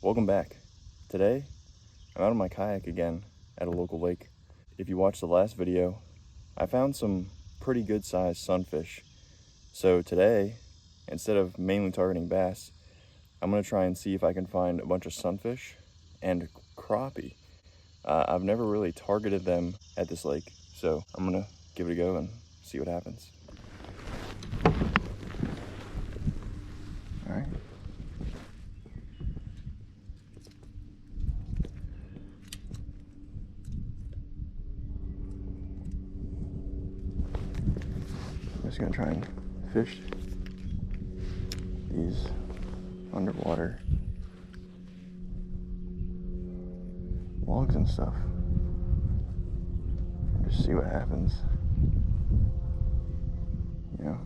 Welcome back. Today, I'm out on my kayak again at a local lake. If you watched the last video, I found some pretty good sized sunfish. So today, instead of mainly targeting bass, I'm gonna try and see if I can find a bunch of sunfish and crappie. I've never really targeted them at this lake, so I'm gonna give it a go and see what happens. All right. I'm just gonna try and fish these underwater logs and stuff and just see what happens, you know.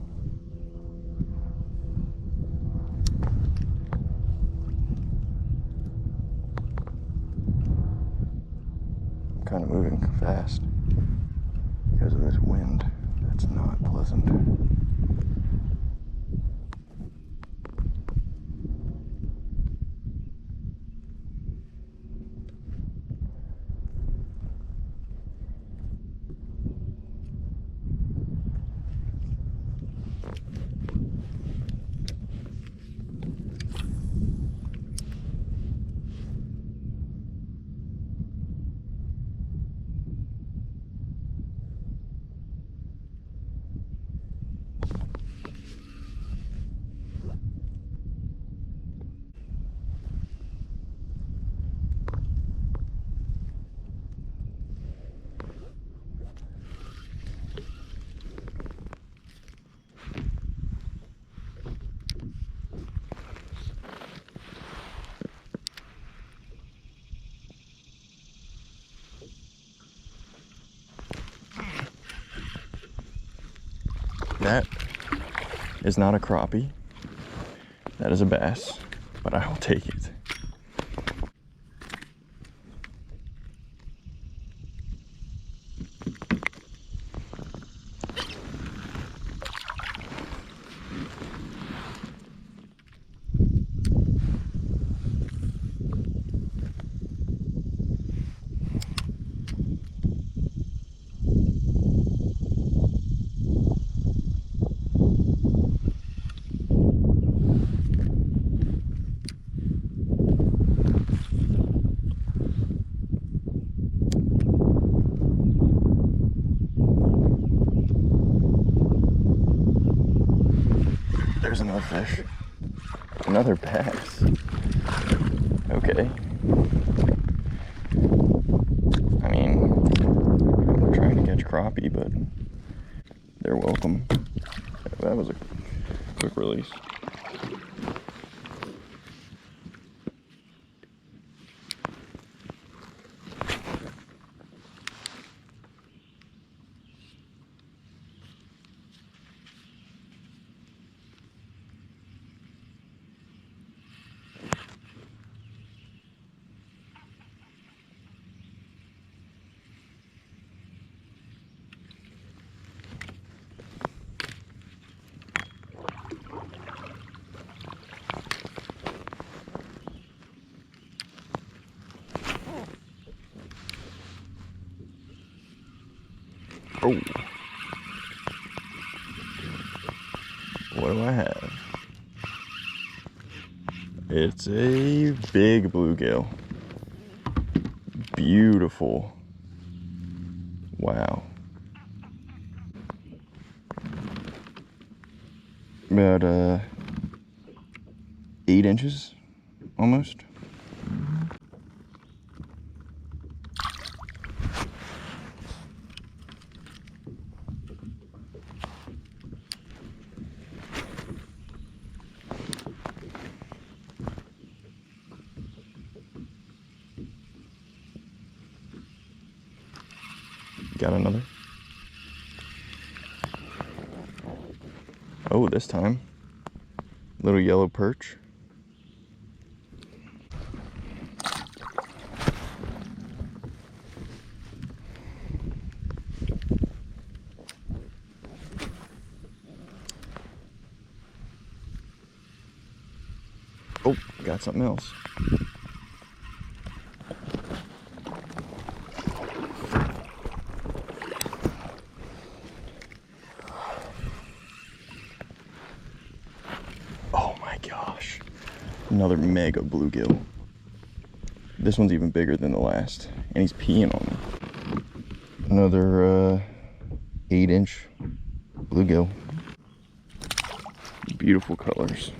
I'm kind of moving fast because of this wind. That's not pleasant. That is not a crappie. That is a bass, but I will take it. There's another fish. Another bass. Okay. I mean, I'm trying to catch crappie, but they're welcome. That was a quick release. Oh. What do I have? It's a big bluegill. Beautiful. Wow. About 8 inches, almost. Got another. Oh, this time, little yellow perch. Oh, got something else. another mega bluegill. This one's even bigger than the last, and he's peeing on me. Another 8-inch bluegill. Beautiful colors.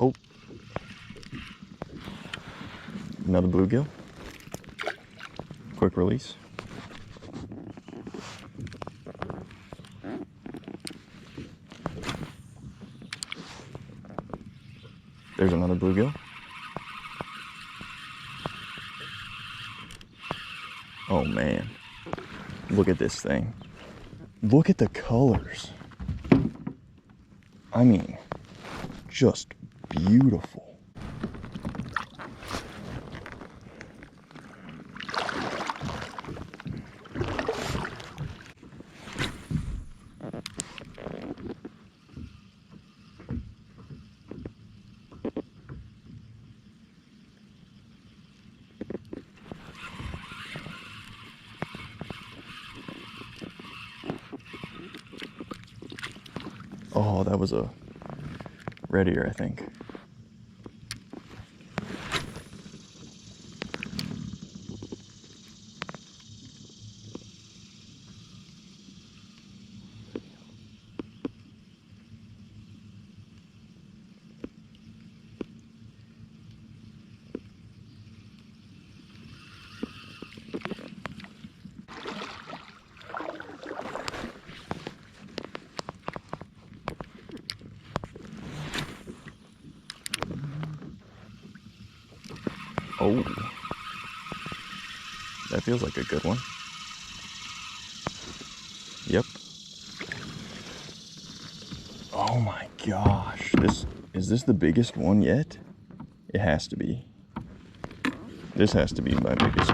Oh, another bluegill. Quick release. There's another bluegill. Oh man, look at this thing. Look at the colors. I mean, just beautiful. Oh, that was a red ear, I think. Oh, that feels like a good one. Yep. Oh my gosh, is this the biggest one yet? It has to be. This has to be my biggest.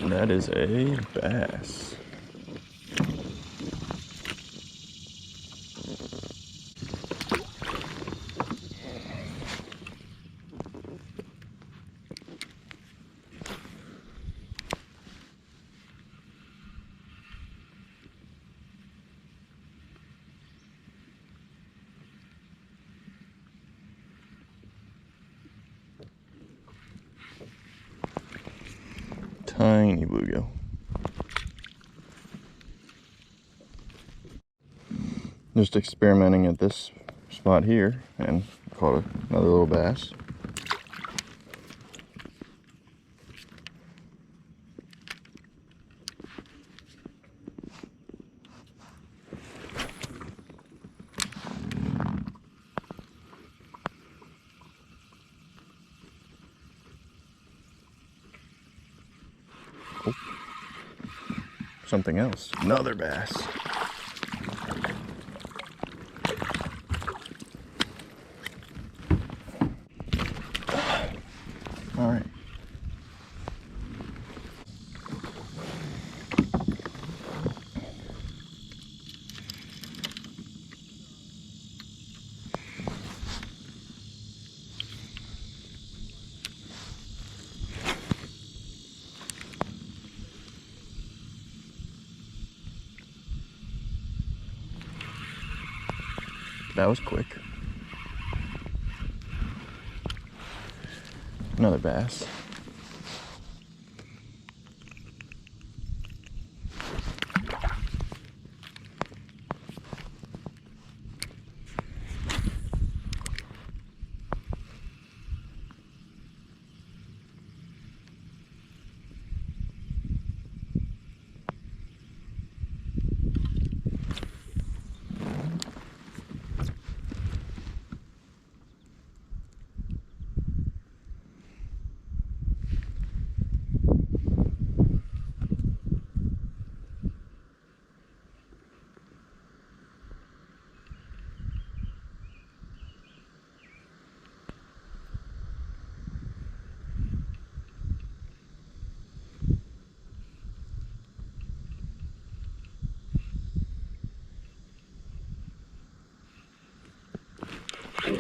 That is a bass. Tiny bluegill. Just experimenting at this spot here and caught another little bass. Oh, something else. Another bass. All right. That was quick. Another bass.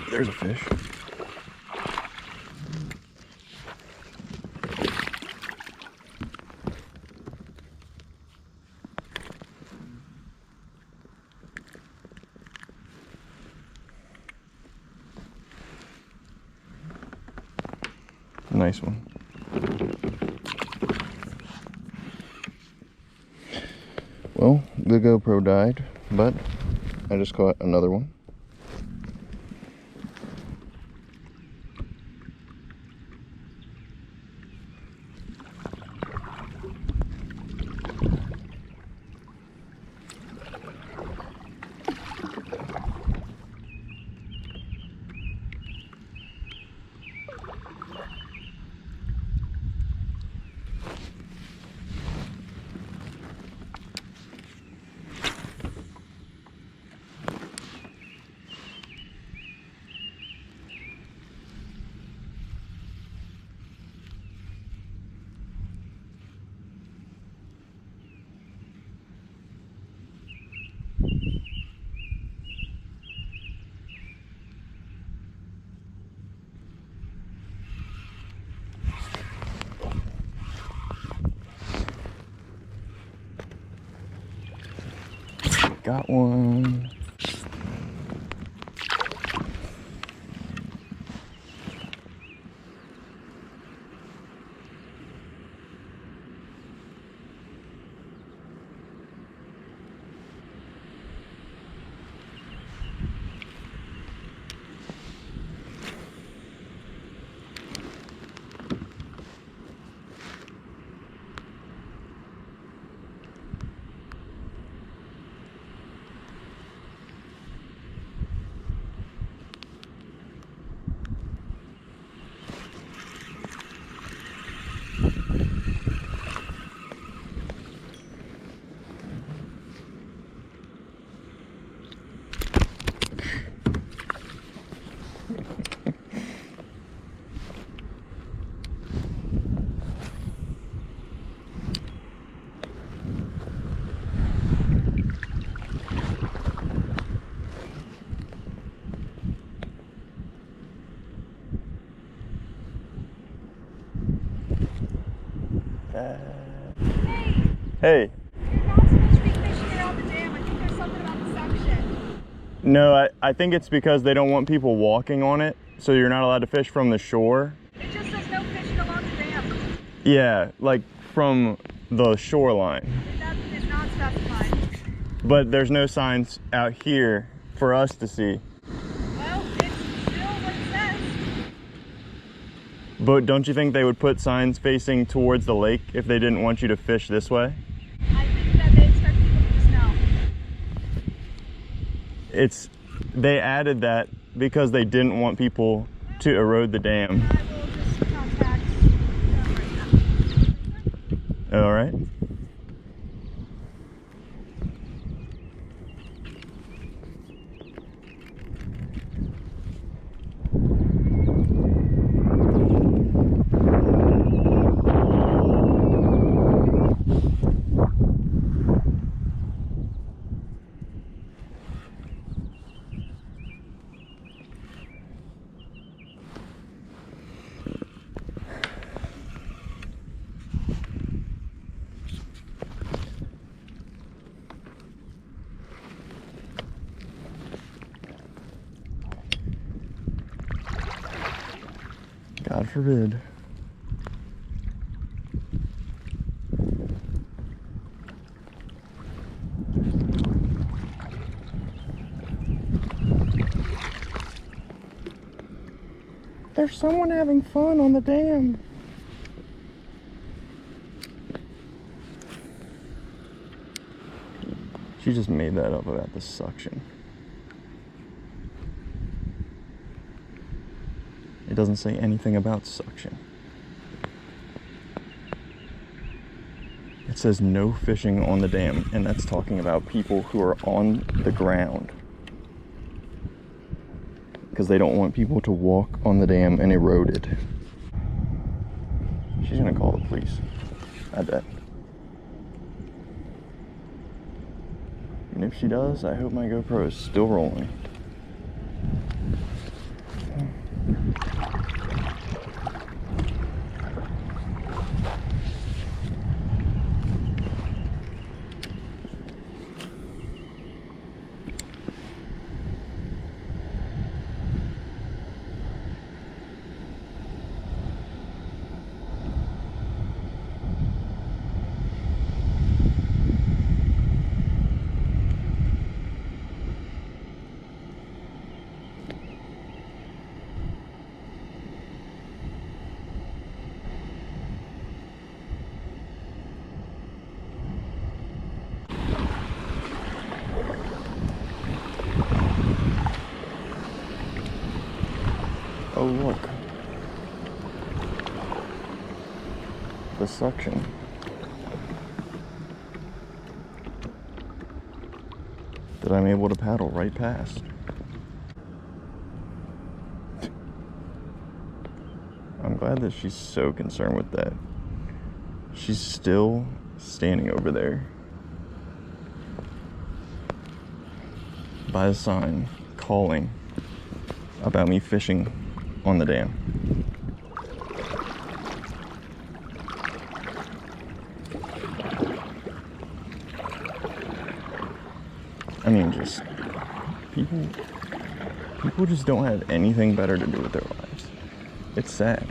There's a fish. Nice one. Well, the GoPro died, but I just caught another one. Got one. Hey. You're not supposed to be fishing around the dam. I think there's something about the suction. No, I think it's because they don't want people walking on it, so you're not allowed to fish from the shore. It just says no fishing along the dam. Yeah, like from the shoreline. That is not specified. But there's no signs out here for us to see. Well, it's still what it says. But don't you think they would put signs facing towards the lake if they didn't want you to fish this way? I think that they expect people to just know. They added that because they didn't want people to erode the dam. I will just contact them right now. All right. God forbid. There's someone having fun on the dam. She just made that up about the suction. It doesn't say anything about suction. It says no fishing on the dam, and that's talking about people who are on the ground. Because they don't want people to walk on the dam and erode it. She's gonna call the police, I bet. And if she does, I hope my GoPro is still rolling. Oh, look. The suction. That I'm able to paddle right past. I'm glad that she's so concerned with that. She's still standing over there by a sign calling about me fishing on the dam. I mean, just people just don't have anything better to do with their lives. It's sad.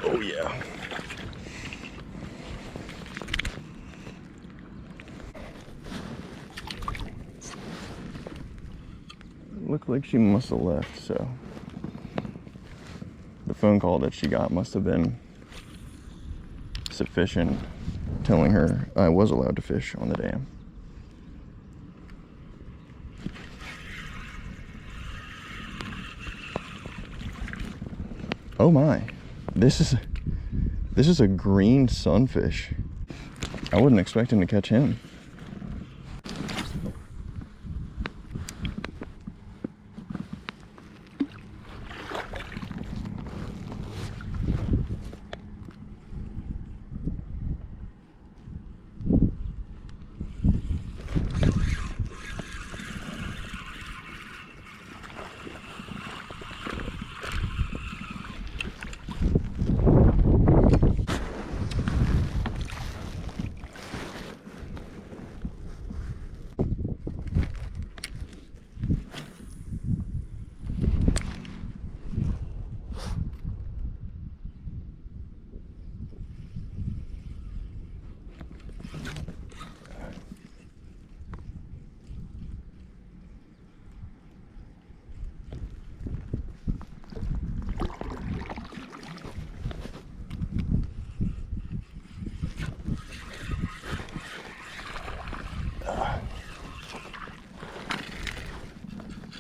Oh yeah. Looked like she must have left, so the phone call that she got must have been sufficient, telling her I was allowed to fish on the dam. Oh my, this is a green sunfish. I wasn't expecting to catch him.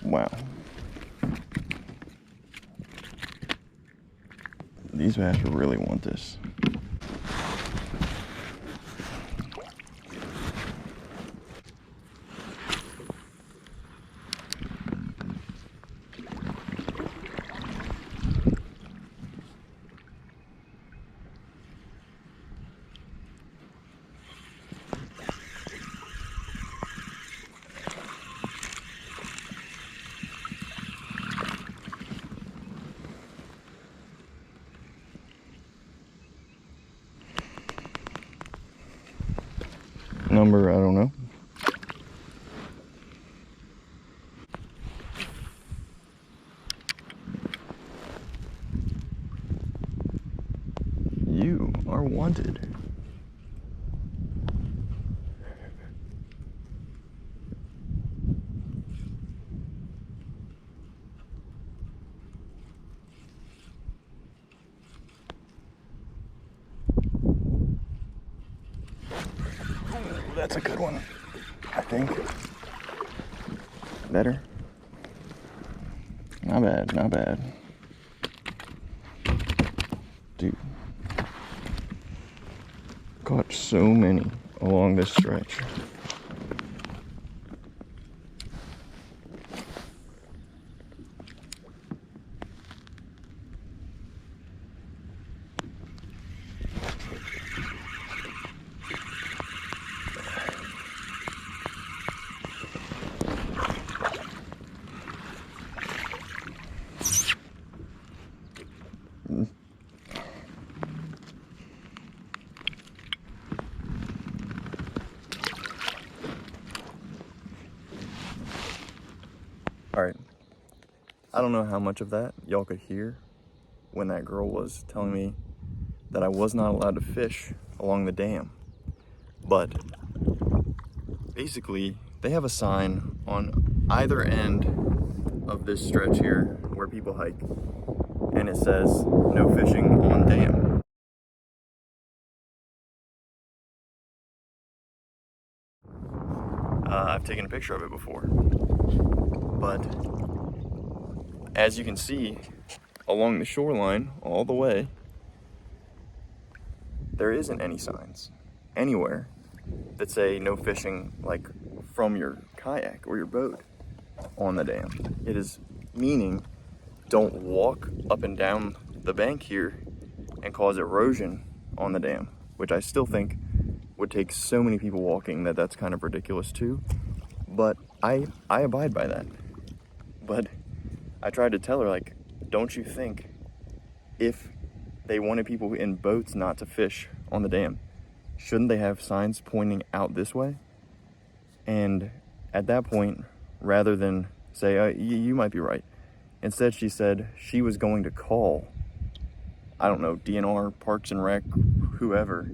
Wow. These bass really want this. Number, I don't know. You are wanted. That's a good one, I think. Better. Not bad, not bad. Dude. Caught so many along this stretch. All right. I don't know how much of that y'all could hear, when that girl was telling me that I was not allowed to fish along the dam. But basically, they have a sign on either end of this stretch here where people hike, and it says no fishing on dam. I've taken a picture of it before, but as you can see along the shoreline all the way, there isn't any signs anywhere that say no fishing, like from your kayak or your boat on the dam. It is meaning don't walk up and down the bank here and cause erosion on the dam, which I still think would take so many people walking that that's kind of ridiculous too. But I abide by that. But I tried to tell her, like, don't you think if they wanted people in boats not to fish on the dam, shouldn't they have signs pointing out this way? And at that point, rather than say, you might be right, instead she said she was going to call, I don't know, DNR, Parks and Rec, whoever,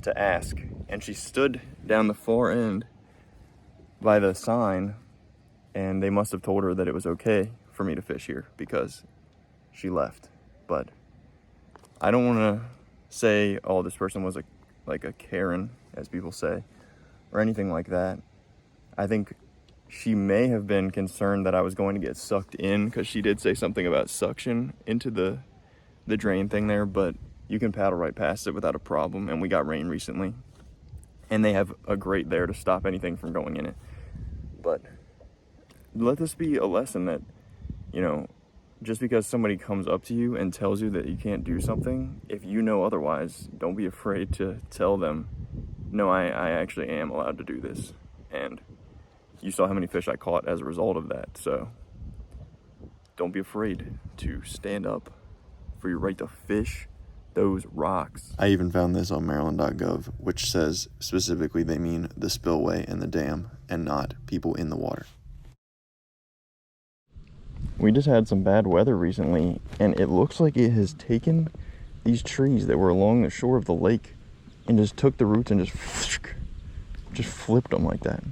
to ask. And she stood down the far end by the sign, and they must have told her that it was okay for me to fish here because she left. But I don't want to say, oh, this person was like a Karen, as people say, or anything like that. I think she may have been concerned that I was going to get sucked in, because she did say something about suction into the drain thing there, but you can paddle right past it without a problem, and we got rain recently, and they have a grate there to stop anything from going in it. But let this be a lesson that, you know, just because somebody comes up to you and tells you that you can't do something, if you know otherwise, don't be afraid to tell them, no, I actually am allowed to do this. And you saw how many fish I caught as a result of that. So don't be afraid to stand up for your right to fish those rocks. I even found this on Maryland.gov, which says specifically they mean the spillway and the dam and not people in the water. We just had some bad weather recently, and it looks like it has taken these trees that were along the shore of the lake and just took the roots and just flipped them like that.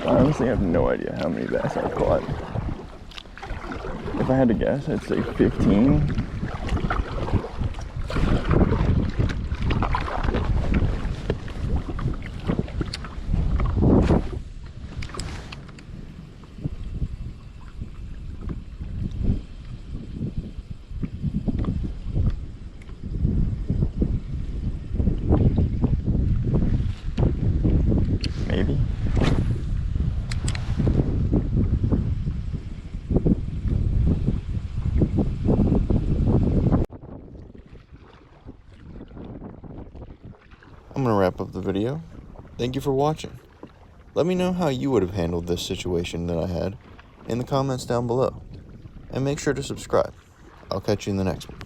I honestly have no idea how many bass I've caught. If I had to guess, I'd say 15. Maybe. I'm going to wrap up the video. Thank you for watching. Let me know how you would have handled this situation that I had in the comments down below. And make sure to subscribe. I'll catch you in the next one.